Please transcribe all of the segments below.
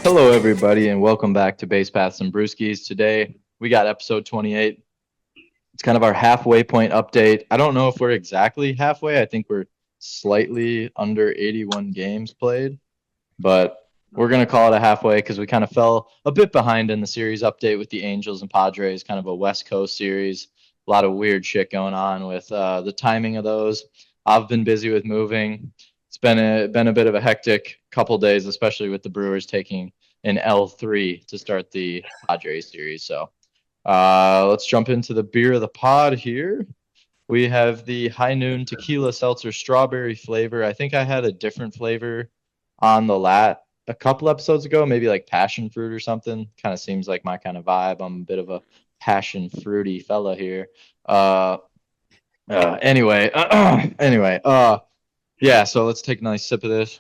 Hello, everybody, and welcome back to Base Paths and Brewskis. Today, we got episode 28. It's kind of our halfway point update. I don't know if we're exactly halfway. I think we're slightly under 81 games played, but we're going to call it a halfway because we kind of fell a bit behind in the series update with the Angels and Padres, kind of a West Coast series. A lot of weird shit going on with the timing of those. I've been busy with moving. It's been a bit of a hectic couple days, especially with the Brewers taking an L3 to start the Padres series. So let's jump into the beer of the pod here. We have the High Noon Tequila Seltzer Strawberry flavor. I think I had a different flavor on the lat a couple episodes ago, maybe like passion fruit or something. Kind of seems like my kind of vibe. I'm a bit of a passion fruity fella here. Uh, anyway, yeah. So let's take a nice sip of this.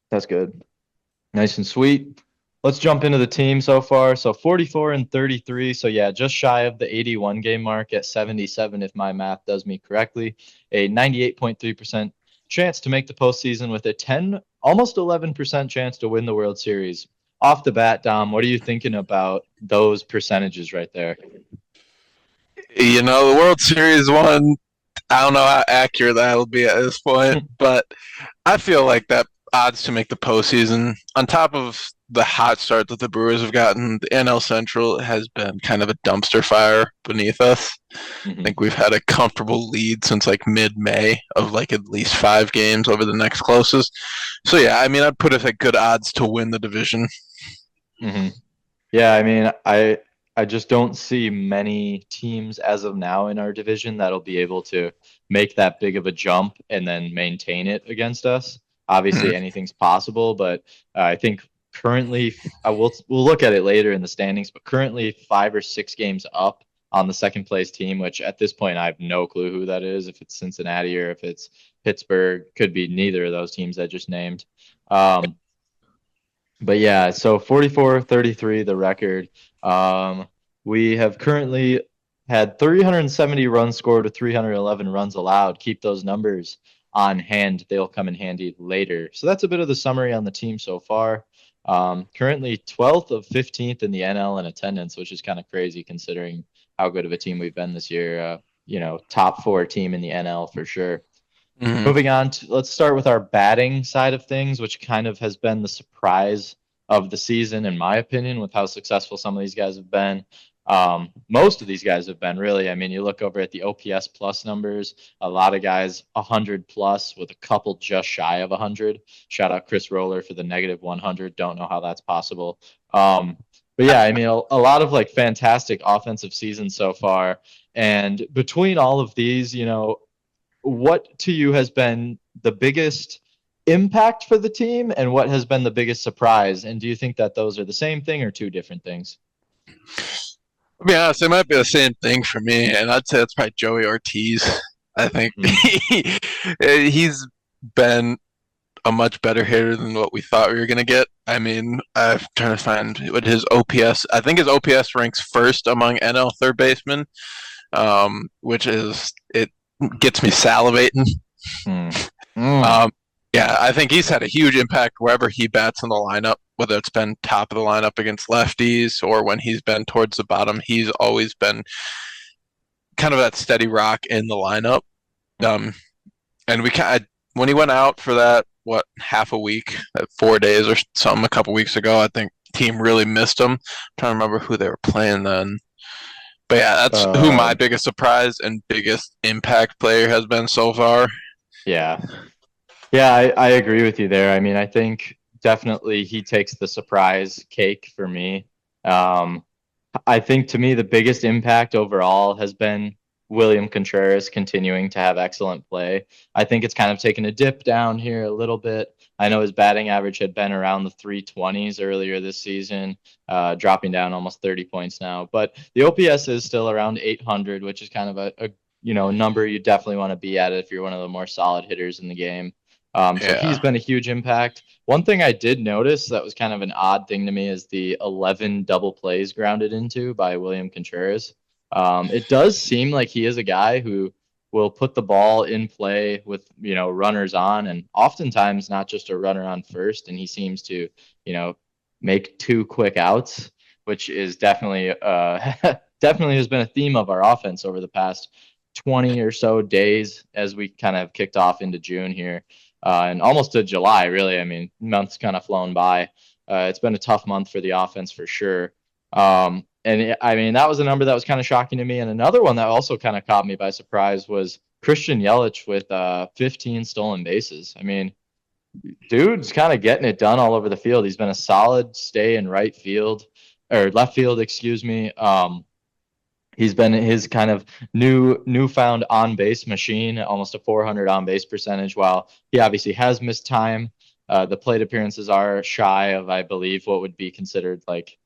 That's good. Nice and sweet. Let's jump into the team so far. So 44 and 33. So yeah, just shy of the 81 game mark at 77, if my math does me correctly. A 98.3% chance to make the postseason with a 10, almost 11% chance to win the World Series. Off the bat, Dom, what are you thinking about those percentages right there? The World Series one, I don't know how accurate that'll be at this point, but I feel like that odds to make the postseason, on top of the hot start that the Brewers have gotten, the NL Central has been kind of a dumpster fire beneath us. I think we've had a comfortable lead since like mid-May of like at least 5 games over the next closest. So yeah, I mean, I'd put it at good odds to win the division. Mm-hmm. Yeah, I mean, I just don't see many teams as of now in our division that'll be able to make that big of a jump and then maintain it against us. Hmm. Obviously, anything's possible, but I think currently, we'll look at it later in the standings, but currently 5 or 6 games up on the second place team, which at this point I have no clue who that is. If it's Cincinnati or if it's Pittsburgh, could be neither of those teams I just named. Um, but yeah, so 44-33, the record. Um, we have currently had 370 runs scored with 311 runs allowed. Keep those numbers on hand. They'll come in handy later. So that's a bit of the summary on the team so far. Currently 12th of 15th in the NL in attendance, which is kind of crazy considering how good of a team we've been this year. Top four team in the NL for sure. Hmm. Moving on to, let's start with our batting side of things, which kind of has been the surprise of the season, in my opinion, with how successful some of these guys have been. Most of these guys have been really. I mean, you look over at the OPS plus numbers, a lot of guys 100 plus with a couple just shy of 100. Shout out Chris Roller for the negative 100. Don't know how that's possible. But yeah, I mean, a lot of like fantastic offensive seasons so far. And between all of these, what to you has been the biggest impact for the team and what has been the biggest surprise? And do you think that those are the same thing or two different things? To be honest, it might be the same thing for me, and I'd say it's probably Joey Ortiz. I think Mm, he's been a much better hitter than what we thought we were going to get. I mean, I'm trying to find what his OPS. I think his OPS ranks first among NL third basemen, which is it gets me salivating. mm, mm. Um, yeah, I think he's had a huge impact wherever he bats in the lineup, whether it's been top of the lineup against lefties or when he's been towards the bottom. He's always been kind of that steady rock in the lineup. Um, and we kind of, when he went out for that, what, half a week, 4 days or something a couple weeks ago, I think team really missed him. I'm trying to remember who they were playing then. But yeah, that's who Uh, my biggest surprise and biggest impact player has been so far. yeah. Yeah, I agree with you there. I mean, I think definitely he takes the surprise cake for me. Um, I think to me the biggest impact overall has been William Contreras continuing to have excellent play. I think it's kind of taken a dip down here a little bit. I know his batting average had been around the 320s earlier this season, dropping down almost 30 points now. But the OPS is still around 800, which is kind of a number you definitely want to be at if you're one of the more solid hitters in the game. So he's Yeah. been a huge impact. One thing I did notice that was kind of an odd thing to me is the 11 double plays grounded into by William Contreras. It does seem like he is a guy who will put the ball in play with, runners on, and oftentimes not just a runner on first. And he seems to, make 2 quick outs, which is definitely, definitely has been a theme of our offense over the past 20 or so days as we kind of kicked off into June here, and almost to July, really. I mean, months kind of flown by. It's been a tough month for the offense for sure. I mean, that was a number that was kind of shocking to me. And another one that also kind of caught me by surprise was Christian Yelich with 15 stolen bases. I mean, dude's kind of getting it done all over the field. He's been a solid stay in right field or left field, excuse me. He's been his kind of newfound on base machine, almost a 400 on base percentage. While he obviously has missed time, the plate appearances are shy of, I believe, what would be considered like,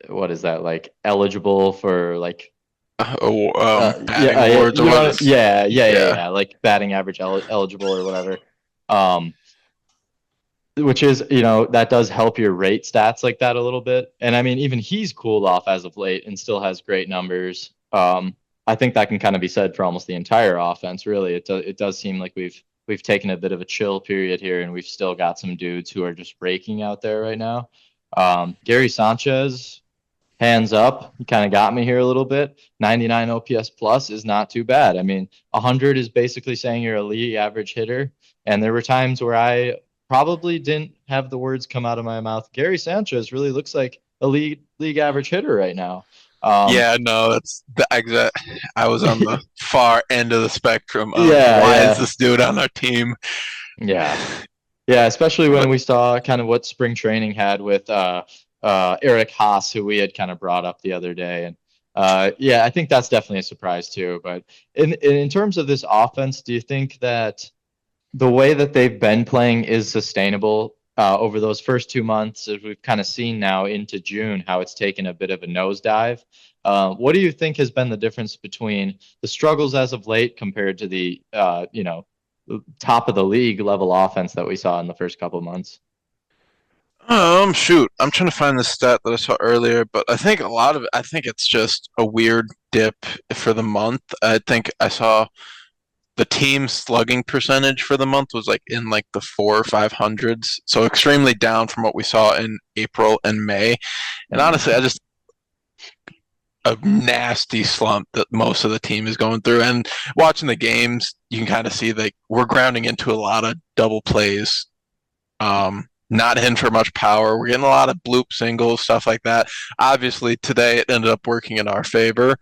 what is that, like eligible for like batting awards or what? Yeah, like batting average eligible or whatever. Which is, that does help your rate stats like that a little bit. And I mean, even he's cooled off as of late and still has great numbers. I think that can kind of be said for almost the entire offense, really. It does seem like we've taken a bit of a chill period here, and we've still got some dudes who are just raking out there right now. Gary Sanchez, hands up, he kind of got me here a little bit. 99 OPS plus is not too bad. I mean, 100 is basically saying you're a league average hitter. And there were times where I probably didn't have the words come out of my mouth. Gary Sanchez really looks like a league average hitter right now. Yeah, no, that's the exact. I was on the far end of the spectrum of Yeah. is this dude on our team? Yeah, especially when we saw kind of what spring training had with Eric Haas, who we had kind of brought up the other day. And I think that's definitely a surprise too. But in terms of this offense, do you think that the way that they've been playing is sustainable over those first 2 months, as we've kind of seen now into June, how it's taken a bit of a nosedive? What do you think has been the difference between the struggles as of late compared to the, top of the league level offense that we saw in the first couple of months? Shoot, I'm trying to find the stat that I saw earlier, but I think I think it's just a weird dip for the month. I think I saw the team slugging percentage for the month was like in like the 400s or 500s, so extremely down from what we saw in April and May. And honestly, I just a nasty slump that most of the team is going through. And watching the games, you can kind of see like we're grounding into a lot of double plays. Not hitting for much power. We're getting a lot of bloop singles, stuff like that. Obviously, today it ended up working in our favor,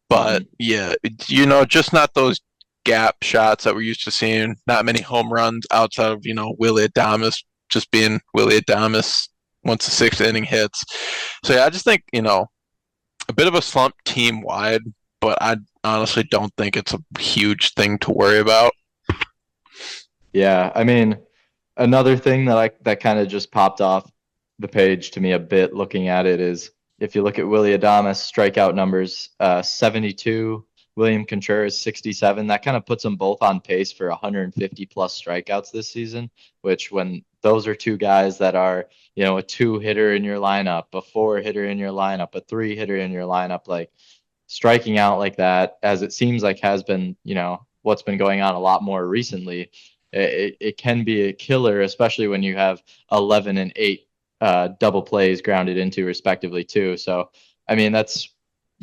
but just not those gap shots that we're used to seeing. Not many home runs outside of Willy Adames just being Willy Adames once the sixth inning hits. So I just think a bit of a slump team wide, but I honestly don't think it's a huge thing to worry about. Yeah, I mean, another thing that kind of just popped off the page to me a bit looking at it is, if you look at Willy Adames strikeout numbers, 72, William Contreras 67. That kind of puts them both on pace for 150 plus strikeouts this season, which, when those are two guys that are, a 2 hitter in your lineup, a 4 hitter in your lineup, a 3 hitter in your lineup, like striking out like that, as it seems like has been, what's been going on a lot more recently, it can be a killer, especially when you have 11 and 8 double plays grounded into respectively too. So, I mean,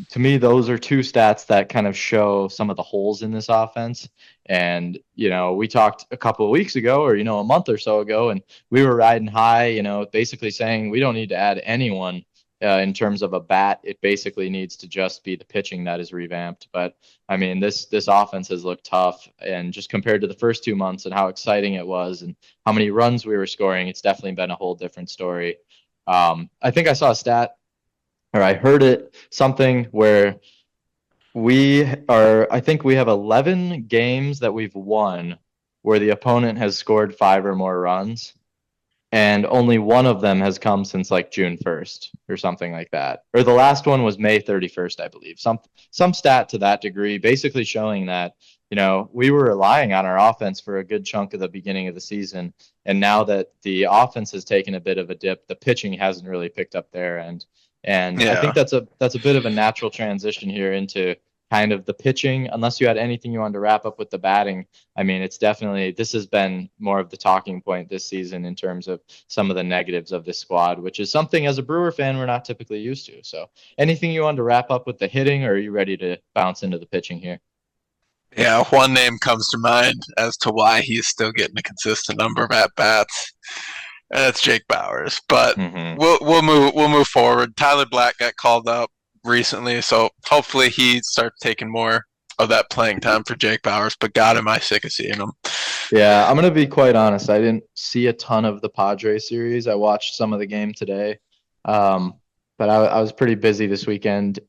to me, those are two stats that kind of show some of the holes in this offense. And, we talked a couple of weeks ago, or, a month or so ago, and we were riding high, basically saying we don't need to add anyone in terms of a bat. It basically needs to just be the pitching that is revamped. But I mean, this offense has looked tough, and just compared to the first 2 months and how exciting it was and how many runs we were scoring, it's definitely been a whole different story. I think I saw a stat, or I heard something where I think we have 11 games that we've won where the opponent has scored 5 or more runs, and only one of them has come since like June 1st or something like that. Or the last one was May 31st, I believe. Some stat to that degree, basically showing that, we were relying on our offense for a good chunk of the beginning of the season. And now that the offense has taken a bit of a dip, the pitching hasn't really picked up their end. And I think that's a bit of a natural transition here into kind of the pitching, unless you had anything you wanted to wrap up with the batting. I mean, this has been more of the talking point this season in terms of some of the negatives of this squad, which is something as a Brewer fan we're not typically used to. So, anything you wanted to wrap up with the hitting, or are you ready to bounce into the pitching here? Yeah, one name comes to mind as to why he's still getting a consistent number of at bats, and that's Jake Bauers. But Mm-hmm. we'll move forward. Tyler Black got called up recently, so hopefully he starts taking more of that playing time for Jake Bauers. But God, am I sick of seeing him? Yeah, I'm gonna be quite honest. I didn't see a ton of the Padre series. I watched some of the game today, but I was pretty busy this weekend.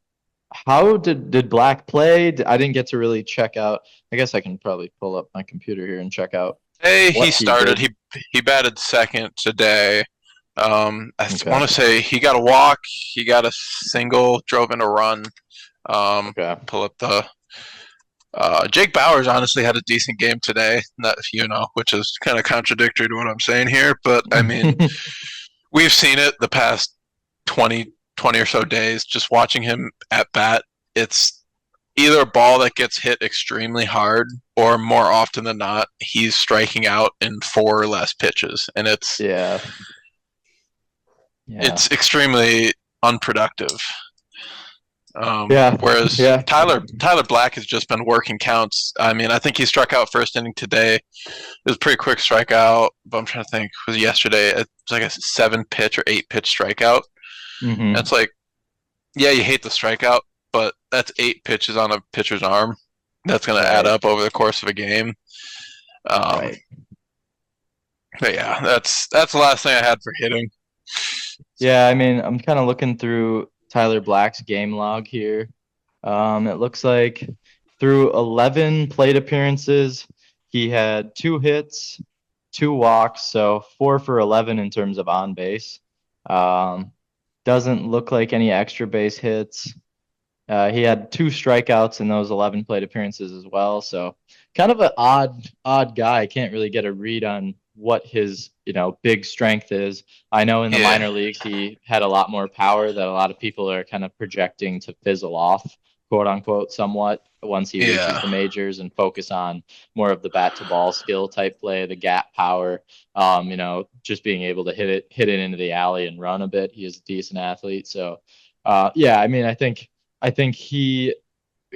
How did Black play? I didn't get to really check out. I guess I can probably pull up my computer here and check out Hey, he what he started. did. He batted second today. Okay. Want to say he got a walk, he got a single, drove in a run. Okay. Pull up the Jake Bauers honestly had a decent game today, not which is kind of contradictory to what I'm saying here, but I mean, we've seen it the past 20 or so days. Just watching him at bat, it's either a ball that gets hit extremely hard, or more often than not, he's striking out in 4 or less pitches, and it's Yeah. Yeah. it's extremely unproductive. Yeah. Whereas Yeah. Tyler Black has just been working counts. I mean, I think he struck out first inning today. It was a pretty quick strikeout, but I'm trying to think. Was it yesterday? It was like a 7 pitch or 8 pitch strikeout. Mm-hmm. That's like, yeah, you hate the strikeout, but that's 8 pitches on a pitcher's arm. That's going to add up over the course of a game. Right. But yeah, that's the last thing I had for hitting. Yeah, I mean, I'm kind of looking through Tyler Black's game log here. It looks like through 11 plate appearances, he had 2 hits, 2 walks, so 4 for 11 in terms of on base. Doesn't look like any extra base hits. He had 2 strikeouts in those 11 plate appearances as well. So kind of an odd guy. Can't really get a read on what his big strength is. I know in the minor leagues he had a lot more power that a lot of people are kind of projecting to fizzle off, quote unquote, somewhat once he reaches the majors and focus on more of the bat to ball skill type play, the gap power, just being able to hit it into the alley and run a bit. He is a decent athlete. So yeah, I mean, I think he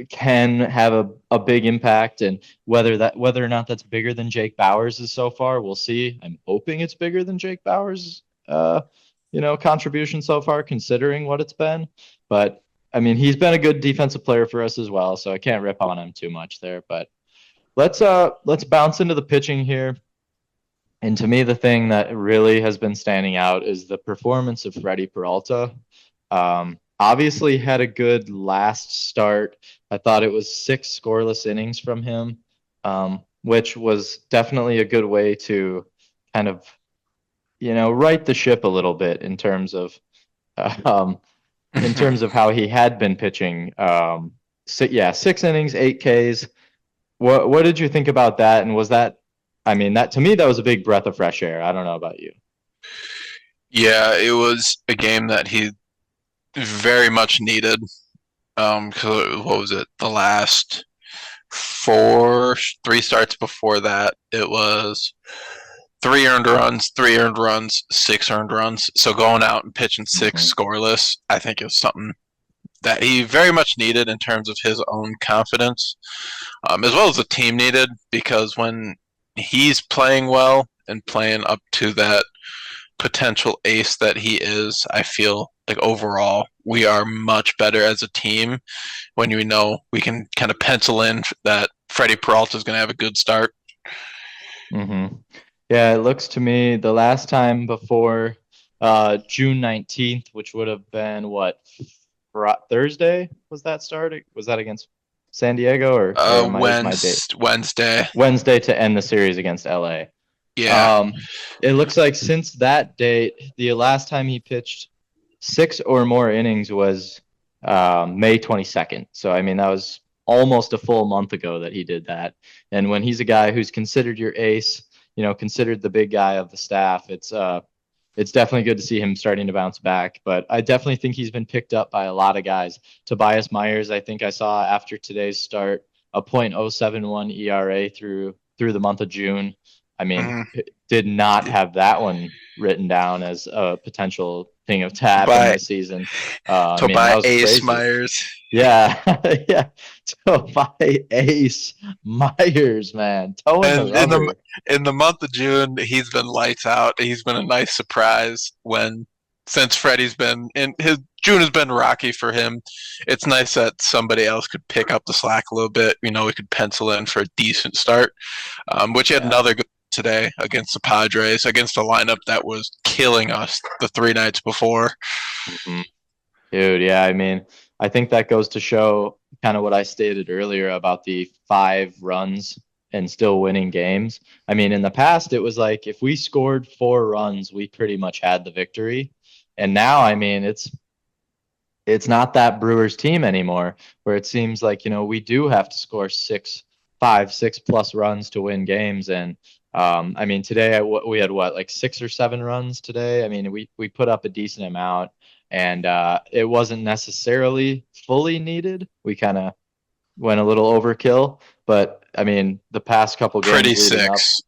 can have a big impact, and whether or not that's bigger than Jake Bauers is so far, we'll see. I'm hoping it's bigger than Jake Bauers' contribution so far, considering what it's been. But I mean, he's been a good defensive player for us as well, so I can't rip on him too much there. But let's bounce into the pitching here. And to me, the thing that really has been standing out is the performance of Freddie Peralta. Obviously had a good last start. I thought it was 6 scoreless innings from him, which was definitely a good way to kind of, right the ship a little bit in terms of how he had been pitching. So yeah, 6 innings, 8 Ks. What did you think about that? And was that, I mean, that to me, that was a big breath of fresh air. I don't know about you. Yeah, it was a game that he very much needed. What was it? The last 3 starts before that, it was 3 earned runs, 6 earned runs. So going out and pitching 6 scoreless, I think it was something that he very much needed in terms of his own confidence, as well as the team needed, because when he's playing well and playing up to that potential ace that he is, I feel like overall we are much better as a team when we know we can kind of pencil in that Freddie Peralta is going to have a good start. Mm-hmm. Yeah, it looks to me the last time before June 19th, which would have been Thursday was that started? Was that against San Diego or Wednesday? Wednesday to end the series against LA. Yeah. It looks like since that date, the last time he pitched 6 or more innings was May 22nd. So, I mean, that was almost a full month ago that he did that. And when he's a guy who's considered your ace, considered the big guy of the staff, it's it's definitely good to see him starting to bounce back. But I definitely think he's been picked up by a lot of guys. Tobias Myers, I think I saw after today's start a .071 ERA through the month of June. I mean, Mhm. did not have that one written down as a potential thing of to happen By this season. I mean, that Tobias was Ace crazy. Myers. Yeah, yeah. So by Ace Myers, man, towing the And rubber. in the month of June, he's been lights out. He's been a nice surprise since Freddie's been in his June has been rocky for him. It's nice that somebody else could pick up the slack a little bit. We could pencil in for a decent start, which he had Yeah. another good today against the Padres, against a lineup that was killing us the 3 nights before. Mhm. Dude, yeah, I mean, I think that goes to show kind of what I stated earlier about the 5 runs and still winning games. I mean, in the past, it was like if we scored 4 runs, we pretty much had the victory. And now, I mean, it's not that Brewers team anymore, where it seems like, we do have to score 6 plus runs to win games. And I mean, today we had what, like 6 or 7 runs today. I mean, we put up a decent amount, and it wasn't necessarily fully needed. We kind of went a little overkill, but I mean, the past couple Pretty games leading up, six.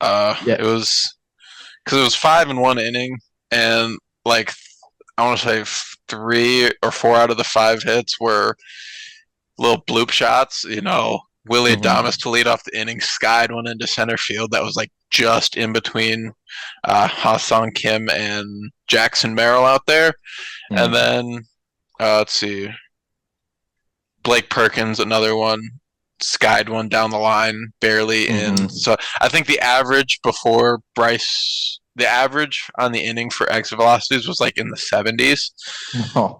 yeah. It was because it was 5 in 1 inning, and like I want to say 3 or 4 out of the 5 hits were little bloop shots. Willie Hmm. Adames to lead off the inning skied one into center field that was like just in between Ha-Seong Kim and Jackson Merrill out there. And Hmm. then let's see, Blake Perkins, another one, skied one down the line, barely in. Hmm. So I think the average on the inning for exit velocities was like in the 70s. Oh.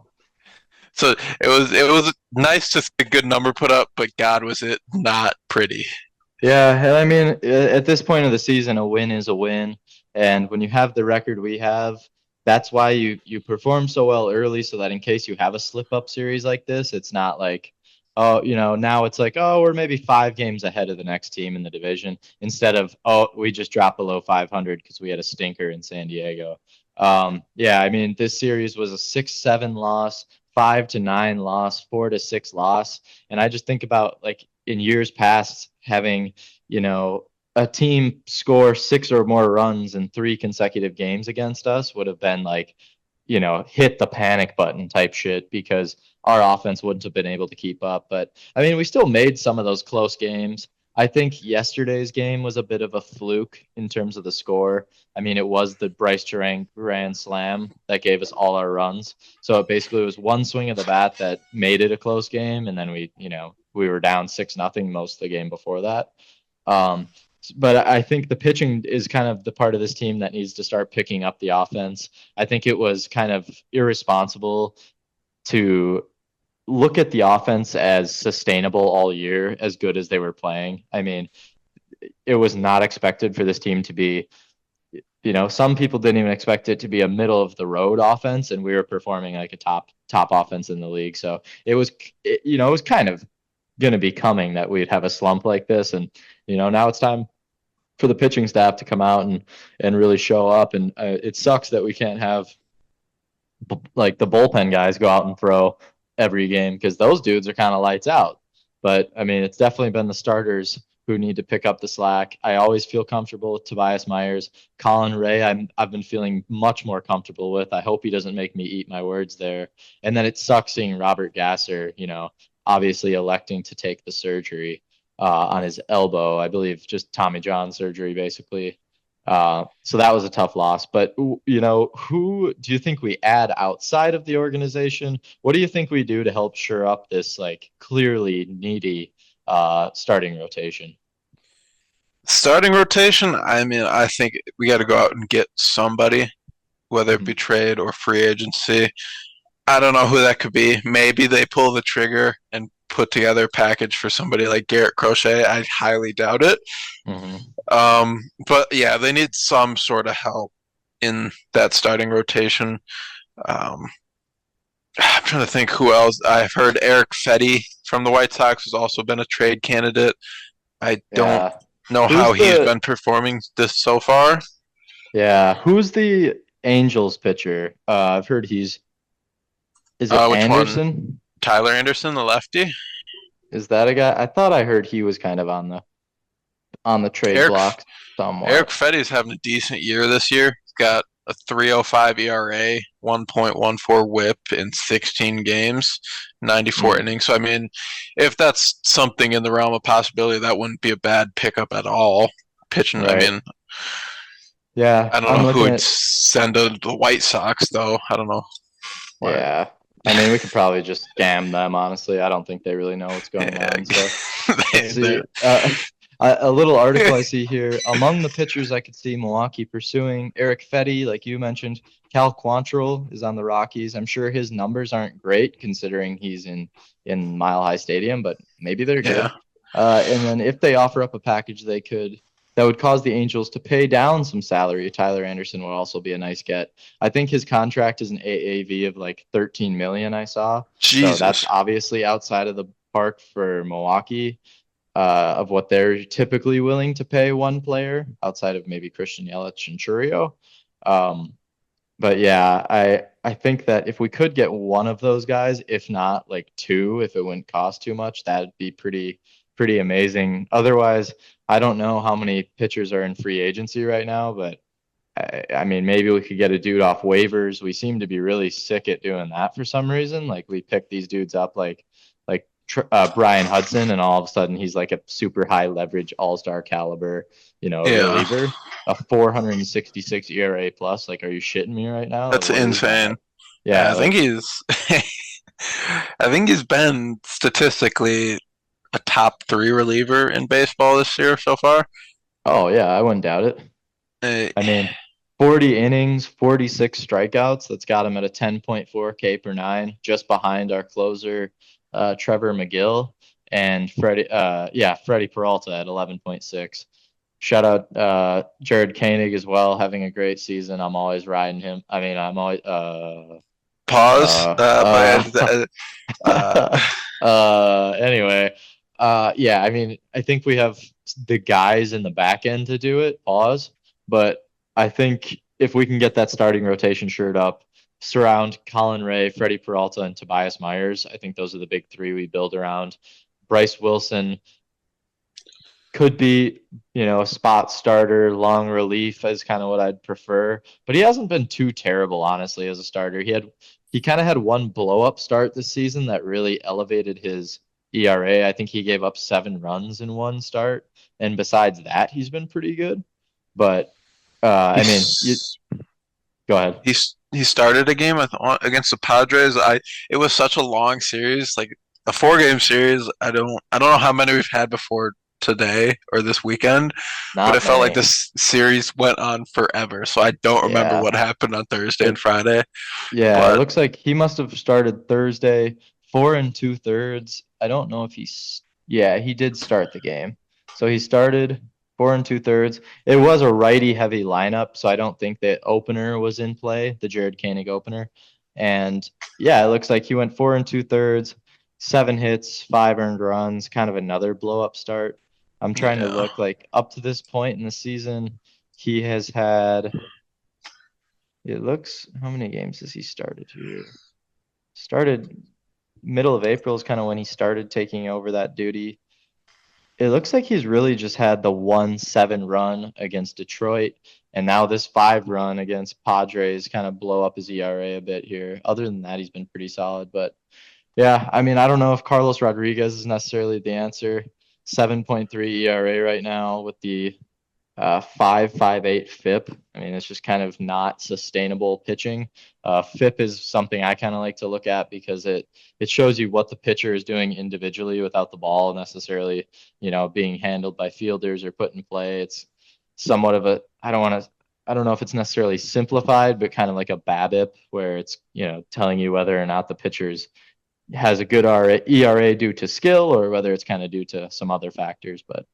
So it was nice to see a good number put up, but God, was it not pretty. Yeah, and I mean, at this point of the season, a win is a win, and when you have the record we have, that's why you perform so well early, so that in case you have a slip up series like this, it's not like, oh, now it's like, oh, we're maybe 5 games ahead of the next team in the division, instead of, oh, we just dropped below 500 because we had a stinker in San Diego. Yeah, I mean, this series was a 6-7 loss, 5-9 loss, 4-6 loss, and I just think about like in years past having you know, a team score 6 or more runs in 3 consecutive games against us would have been like, hit the panic button type shit because our offense wouldn't have been able to keep up. But I mean, we still made some of those close games. I think yesterday's game was a bit of a fluke in terms of the score. I mean, it was the Bryce Terang grand slam that gave us all our runs. So it basically was one swing of the bat that made it a close game, and then we were down 6-0 most of the game before that. Um, but I think the pitching is kind of the part of this team that needs to start picking up the offense. I think it was kind of irresponsible to look at the offense as sustainable all year, as good as they were playing. I mean, it was not expected for this team to be, some people didn't even expect it to be a middle of the road offense, and we were performing like a top offense in the league. So it was kind of going to be coming that we'd have a slump like this, and now it's time for the pitching staff to come out and really show up. And it sucks that we can't have like the bullpen guys go out and throw every game because those dudes are kind of lights out. But I mean, it's definitely been the starters who need to pick up the slack. I always feel comfortable with Tobias Myers. Colin Ray, I've been feeling much more comfortable with. I hope he doesn't make me eat my words there. And then it sucks seeing Robert Gasser, obviously electing to take the surgery on his elbow. I believe just Tommy John surgery, basically. So that was a tough loss. But who do you think we add outside of the organization? What do you think we do to help shore up this like clearly needy starting rotation? Starting rotation, I mean, I think we got to go out and get somebody, whether it be Mhm. trade or free agency. I don't know who that could be. Maybe they pull the trigger and put together a package for somebody like Garrett Crochet. I highly doubt it. Mhm. But yeah, they need some sort of help in that starting rotation. Um, I'm trying to think who else. I've heard Eric Fetty from the White Sox has also been a trade candidate. I don't Yeah. know how Who's he's the been performing this so far. yeah, who's the Angels pitcher. I've heard is it Which one? Anderson? Tyler Anderson, the lefty. Is that a guy? I thought I heard he was kind of on the trade Eric block Eric somewhat. Fetty's having a decent year this year. He's got a 3.05 ERA, 1.14 WHIP in 16 games, 94 Hmm, innings. So I mean, if that's something in the realm of possibility, that wouldn't be a bad pickup at all. Pitching, I right. mean, Yeah, I don't I'm know who looking would at. send to the White Sox though. I don't know why. Yeah. I mean, we could probably just scam them, honestly. I don't think they really know what's going Yeah, on. So let's they're see. A little article I see here. Among the pitchers I could see Milwaukee pursuing, Eric Fetty, like you mentioned, Cal Quantrill is on the Rockies. I'm sure his numbers aren't great considering he's in Mile High Stadium, but maybe they're yeah. good. And then if they offer up a package, that would cause the Angels to pay down some salary. Tyler Anderson would also be a nice get. I think his contract is an AAV of like 13 million. I saw, so that's Jesus. obviously outside of the park for Milwaukee of what they're typically willing to pay one player outside of maybe Christian Yelich and Churio. Um, but yeah, I think that if we could get one of those guys, if not like two, if it wouldn't cost too much, that'd be pretty amazing. Otherwise, I don't know how many pitchers are in free agency right now, but I mean, maybe we could get a dude off waivers. We seem to be really sick at doing that for some reason. Like we pick these dudes up like Brian Hudson, and all of a sudden he's like a super high leverage all star caliber, Yeah, reliever, a 466 ERA plus. Like, are you shitting me right now? Like, that's what is insane. that? Yeah, I think like, he's I think he's been statistically a top three reliever in baseball this year so far. oh yeah, I wouldn't doubt it. Uh, I mean, 40 innings, 46 strikeouts. That's got him at a 10.4 K per nine, just behind our closer, Trevor McGill, and Freddie Peralta at 11.6. Shout out Jared Koenig as well, having a great season. I'm always riding him. I mean, I'm always Pause. uh But uh, anyway, yeah, I mean, I think we have the guys in the back end to do it. Pause. But I think if we can get that starting rotation shirt up, surround Colin Ray, Freddie Peralta, and Tobias Myers, I think those are the big three we build around. Bryce Wilson could be, a spot starter, long relief is kind of what I'd prefer. But he hasn't been too terrible, honestly, as a starter. He kind of had one blow up start this season that really elevated his ERA. I think he gave up 7 runs in one start, and besides that, he's been pretty good. But I mean, he's go ahead. he started a game against the Padres. It was such a long series, like a 4 game series. I don't know how many we've had before today or this weekend, but it Not felt like many. this series went on forever. So I don't remember Yeah. what happened on Thursday and It Friday, Yeah, it but looks like he must have started Thursday, 4 2/3. I don't know if yeah, he did start the game. So he started 4 2/3. It was a righty heavy lineup, so I don't think the opener was in play, the Jared Koenig opener. And yeah, it looks like he went 4 2/3, 7 hits, 5 earned runs, kind of another blow up start. I'm trying to yeah, look like up to this point in the season, he has had. It looks, how many games has he started here? Started middle of April is kind of when he started taking over that duty. It looks like he's really just had the 1-7 run against Detroit, and now this 5 run against Padres kind of blow up his ERA a bit here. Other than that, he's been pretty solid. But yeah, I mean, I don't know if Carlos Rodriguez is necessarily the answer. 7.3 ERA right now with the 5.58 FIP. I mean, it's just kind of not sustainable pitching. FIP is something I kind of like to look at because it shows you what the pitcher is doing individually without the ball necessarily, being handled by fielders or put in play. It's somewhat of a I don't know if it's necessarily simplified, but kind of like a BABIP where it's telling you whether or not the pitcher's has a good ERA due to skill or whether it's kind of due to some other factors. But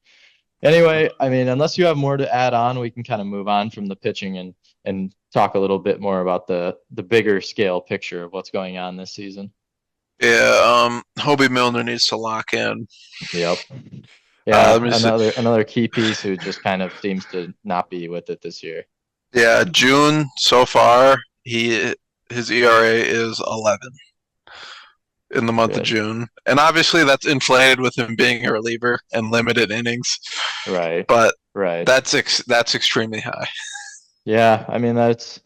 anyway, I mean, unless you have more to add on, we can kind of move on from the pitching and talk a little bit more about the bigger scale picture of what's going on this season. yeah. Hobie Milner needs to lock in. Yep. Let Yeah, me see. another key piece who just kind of seems to not be with it this year. Yeah, June so far, his ERA is 11 in the month of Really? June. And obviously that's inflated with him being a reliever and limited innings, Right. but Right. that's extremely high. Yeah, I mean that's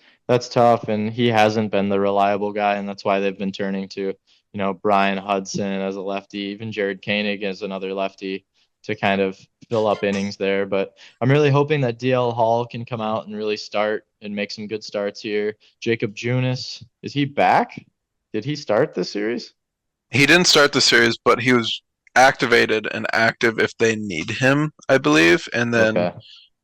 tough, and he hasn't been the reliable guy, and that's why they've been turning to, Brian Hudson as a lefty, even Jared Koenig as another lefty to kind of fill up innings there. But I'm really hoping that DL Hall can come out and really start and make some good starts here. Jacob Junis, is he back? Did he start this series? He didn't start the series, but he was activated and active if they need him, I believe. And then Okay.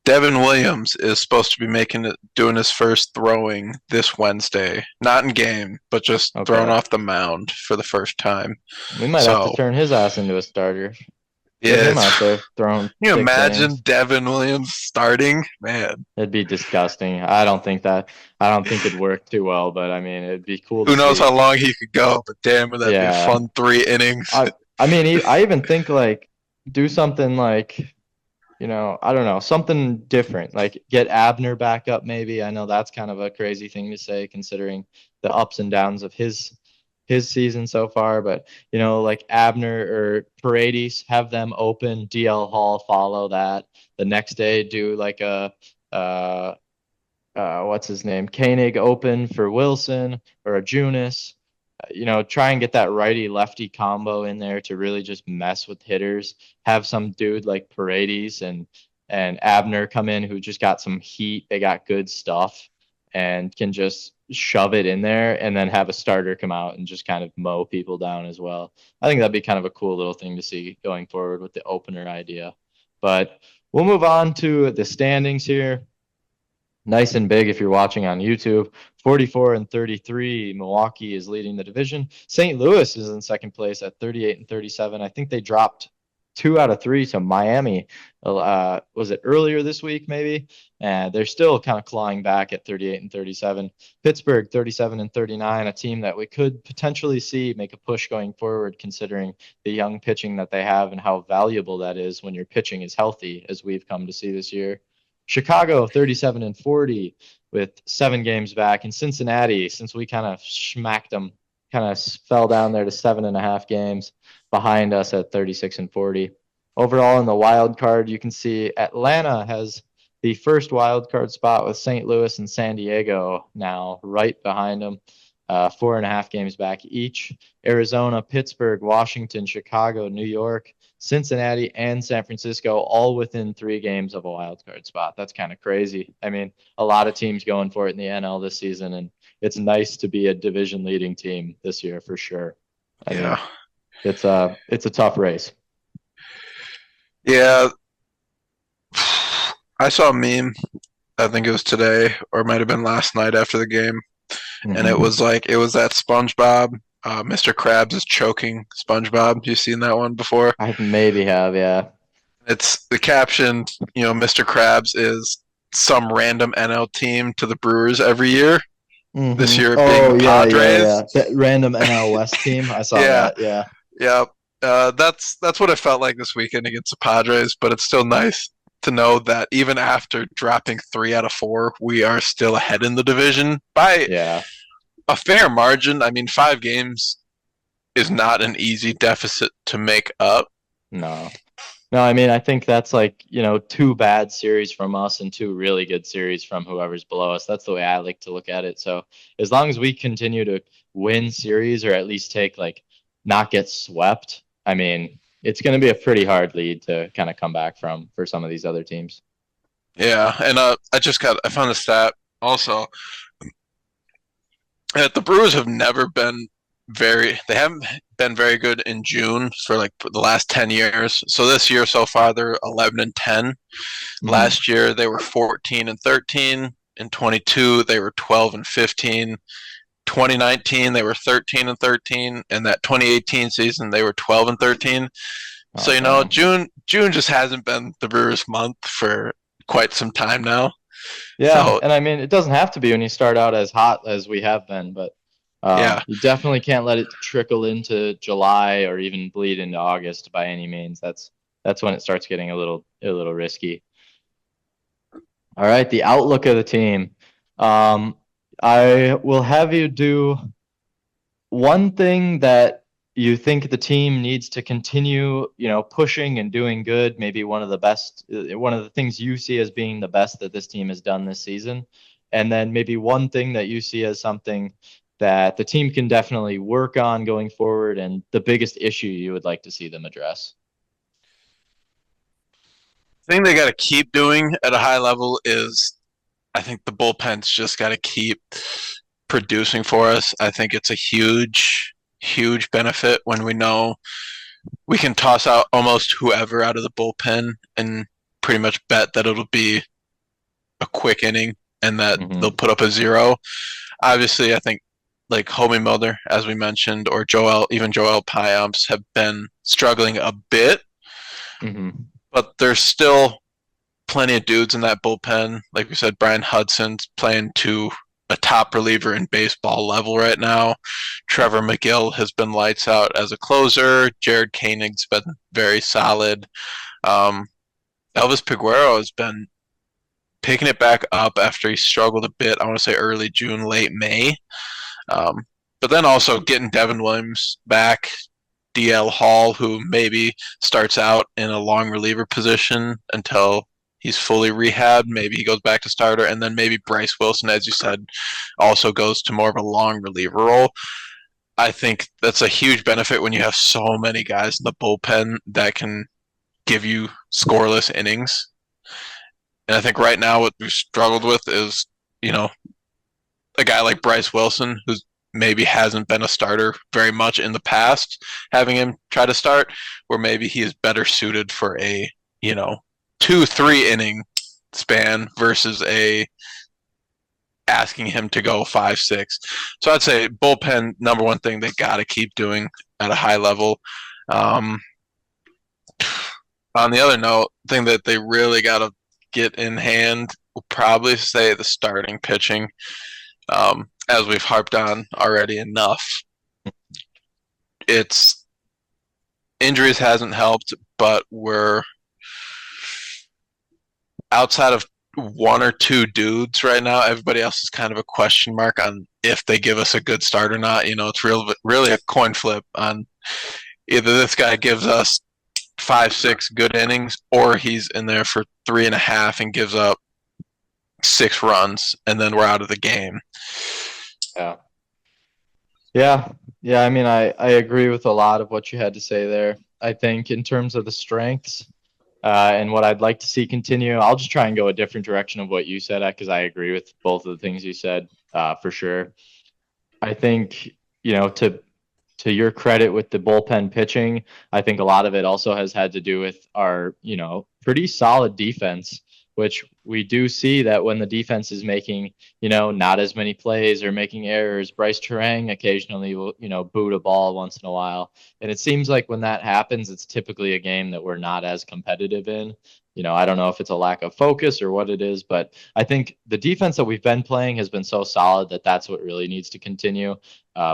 Devin Williams is supposed to be doing his first throwing this Wednesday. Not in game, but just thrown Okay. off the mound for the first time. We might have to So, turn his ass into a starter. Get yeah, him out there throwing can you 6 innings. imagine Devin Williams starting? Man, It'd be disgusting. I don't think it'd work too well, but I mean, it'd be cool to who knows see. how long he could go, but damn, would that be a Yeah. fun 3 innings? I mean, I even think like do something like, I don't know, something different. Like get Abner back up maybe. I know that's kind of a crazy thing to say considering the ups and downs of his season so far, but like Abner or Paredes, have them open, DL Hall follow that. The next day do like a uh what's his name, Koenig open for Wilson or a Junis. Try and get that righty lefty combo in there to really just mess with hitters. Have some dude like Paredes and Abner come in who just got some heat. They got good stuff and can just shove it in there, and then have a starter come out and just kind of mow people down as well. I think that'd be kind of a cool little thing to see going forward with the opener idea. But we'll move on to the standings here. Nice and big if you're watching on YouTube. 44 and 33. Milwaukee is leading the division. St. Louis is in second place at 38 and 37. I think they dropped 2 out of 3 to Miami. Was it earlier this week, maybe? They're still kind of clawing back at 38 and 37. Pittsburgh, 37 and 39, a team that we could potentially see make a push going forward, considering the young pitching that they have and how valuable that is when your pitching is healthy, as we've come to see this year. Chicago 37 and 40 with 7 games back. And Cincinnati, since we kind of smacked them, kind of fell down there to 7.5 games behind us at 36 and 40. Overall, in the wild card, you can see Atlanta has the first wild card spot with St. Louis and San Diego now right behind them, 4.5 games back each. Arizona, Pittsburgh, Washington, Chicago, New York, Cincinnati, and San Francisco all within 3 games of a wild card spot. That's kind of crazy. I mean, a lot of teams going for it in the NL this season, and it's nice to be a division leading team this year for sure. I Yeah. mean, it's a tough race. Yeah. I saw a meme, I think it was today, or it might have been last night after the game, and it was that SpongeBob. Mr. Krabs is choking SpongeBob. You seen that one before? I maybe have, yeah. It's the caption. Mr. Krabs is some random NL team to the Brewers every year. This year being Oh the yeah, yeah, Padres. yeah. That random NL West team. I saw Yeah, that. Yeah. yeah. That's what it felt like this weekend against the Padres. But it's still nice to know that even after dropping 3 out of 4, we are still ahead in the division by Yeah. a fair margin. I mean, 5 games is not an easy deficit to make up. No. No, I mean, I think that's like, 2 bad series from us and 2 really good series from whoever's below us. That's the way I like to look at it. So as long as we continue to win series or at least take like not get swept, I mean, it's going to be a pretty hard lead to kind of come back from for some of these other teams. Yeah, and I found a stat also that the Brewers have never been they haven't been very good in June for like the last 10 years. So this year so far they're 11 and 10. Mm-hmm. Last year they were 14 and 13. In 22 they were 12 and 15. 2019 they were 13 and 13, and that 2018 season they were 12 and 13. So Oh, dang. June just hasn't been the Brewers month for quite some time now. Yeah, So and I mean, it doesn't have to be when you start out as hot as we have been, but yeah, you definitely can't let it trickle into July or even bleed into August by any means. That's when it starts getting a little risky. All right, the outlook of the team. Um, I will have you do one thing that you think the team needs to continue, pushing and doing good. Maybe one of the best, one of the things you see as being the best that this team has done this season, and then maybe one thing that you see as something that the team can definitely work on going forward, and the biggest issue you would like to see them address. Thing they got to keep doing at a high level is I think the bullpen's just got to keep producing for us. I think it's a huge benefit when we know we can toss out almost whoever out of the bullpen and pretty much bet that it'll be a quick inning and that they'll Hmm. put up a zero. Obviously, I think like Homie Mulder, as we mentioned, or even Joel Payamps have been struggling a bit, Hmm. but there's still plenty of dudes in that bullpen. Like we said, Brian Hudson's playing to a top reliever in baseball level right now. Trevor McGill has been lights out as a closer. Jared Koenig's been very solid. Um, Elvis Peguero has been picking it back up after he struggled a bit. I want to say early June, late May. Um, but then also getting Devin Williams back, DL Hall, who maybe starts out in a long reliever position until he's fully rehabbed. Maybe he goes back to starter, and then maybe Bryce Wilson, as you said, also goes to more of a long reliever role. I think that's a huge benefit when you have so many guys in the bullpen that can give you scoreless innings. And I think right now what we've struggled with is, you know, a guy like Bryce Wilson, who's maybe hasn't been a starter very much in the past, having him try to start, where maybe he is better suited for a, you know, 2-3 inning span versus a asking him to go 5-6. So I'd say bullpen number one thing they got to keep doing at a high level. Um, on the other note, thing that they really got to get in hand will probably say the starting pitching. As we've harped on already enough, it's injuries hasn't helped, but we're outside of one or two dudes right now. Everybody else is kind of a question mark on if they give us a good start or not. You know, it's really a coin flip on either this guy gives us 5-6 good innings, or he's in there for 3.5 and gives up 6 runs, and then we're out of the game. Yeah. Yeah, yeah. I mean, I agree with a lot of what you had to say there. I think in terms of the strengths, and what I'd like to see continue, I'll just try and go a different direction of what you said, because I agree with both of the things you said, for sure. I think, to your credit with the bullpen pitching, I think a lot of it also has had to do with our, pretty solid defense, which we do see that when the defense is making, not as many plays or making errors, Bryce Terang occasionally will, boot a ball once in a while. And it seems like when that happens, it's typically a game that we're not as competitive in. I don't know if it's a lack of focus or what it is, but I think the defense that we've been playing has been so solid that that's what really needs to continue.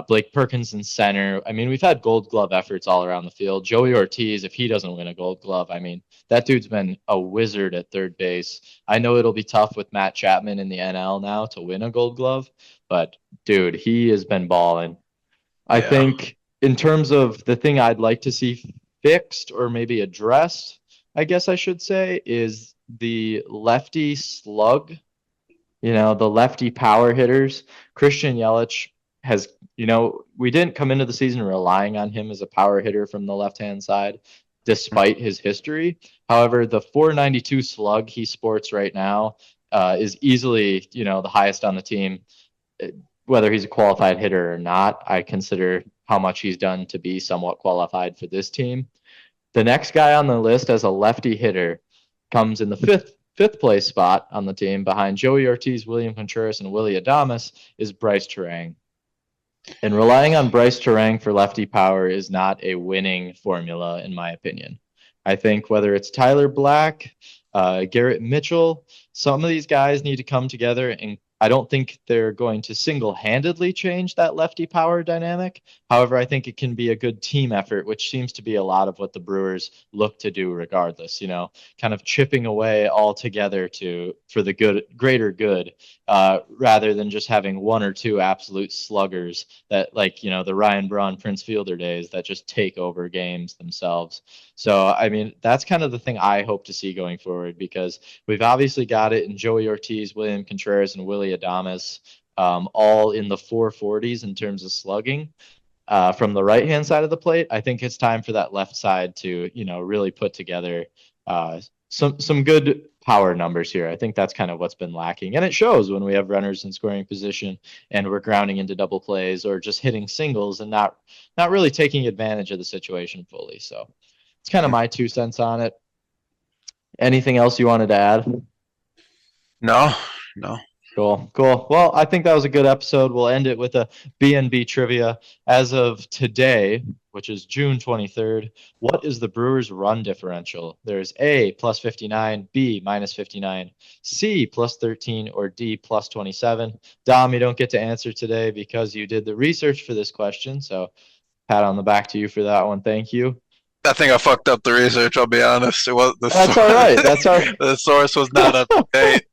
Blake Perkins in center. I mean, we've had Gold Glove efforts all around the field. Joey Ortiz, if he doesn't win a Gold Glove, I mean, that dude's been a wizard at third base. I know it'll be tough with Matt Chapman in the NL now to win a Gold Glove, but dude, he has been balling. I Yeah. think in terms of the thing I'd like to see fixed or maybe addressed, I guess I should say, is the lefty slug, the lefty power hitters. Christian Yelich has, we didn't come into the season relying on him as a power hitter from the left-hand side, despite his history. However, the 492 slug he sports right now is easily, the highest on the team. Whether he's a qualified hitter or not, I consider how much he's done to be somewhat qualified for this team. The next guy on the list as a lefty hitter comes in the fifth place spot on the team behind Joey Ortiz, William Contreras, and Willy Adames is Bryce Terang. And relying on Bryce Terang for lefty power is not a winning formula, in my opinion. I think whether it's Tyler Black, Garrett Mitchell, some of these guys need to come together, and I don't think they're going to single handedly change that lefty power dynamic, However, I think it can be a good team effort, which seems to be a lot of what the Brewers look to do regardless, kind of chipping away all together for the greater good, rather than just having one or two absolute sluggers that, like, the Ryan Braun Prince Fielder days that just take over games themselves. So, I mean, that's kind of the thing I hope to see going forward, because we've obviously got it in Joey Ortiz, William Contreras, and Willy Adames, all in the 440s in terms of slugging. From the right hand side of the plate, I think it's time for that left side to, really put together some good power numbers here. I think that's kind of what's been lacking, and it shows when we have runners in scoring position and we're grounding into double plays or just hitting singles and not really taking advantage of the situation fully. So it's kind of my 2 cents on it. Anything else you wanted to add? No. Cool. Well, I think that was a good episode. We'll end it with a B&B trivia. As of today, which is June 23rd, what is the Brewers' run differential? There's A, plus 59, B, minus 59, C, plus 13, or D, plus 27. Dom, you don't get to answer today because you did the research for this question, so pat on the back to you for that one. Thank you. I think I fucked up the research. I'll be honest. It was That's all right. That's all right. The source was not up to date.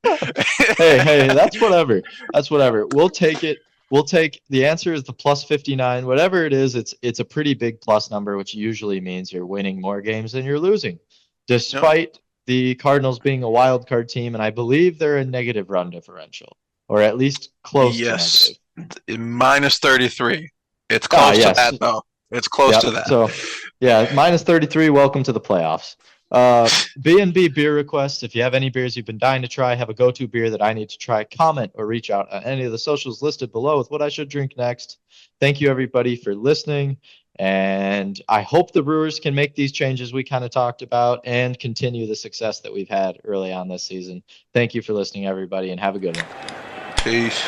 Hey, that's whatever. We'll take it. We'll take the answer is the plus 59. Whatever it is, it's a pretty big plus number, which usually means you're winning more games than you're losing, despite the Cardinals being a wild card team, and I believe they're a negative run differential, or at least close to negative. Minus 33. It's close to that, though. It's close to that. So, yeah, minus 33. Welcome to the playoffs. B&B beer requests. If you have any beers you've been dying to try, have a go-to beer that I need to try, comment or reach out on any of the socials listed below with what I should drink next. Thank you, everybody, for listening. And I hope the Brewers can make these changes we kind of talked about and continue the success that we've had early on this season. Thank you for listening, everybody, and have a good one. Peace.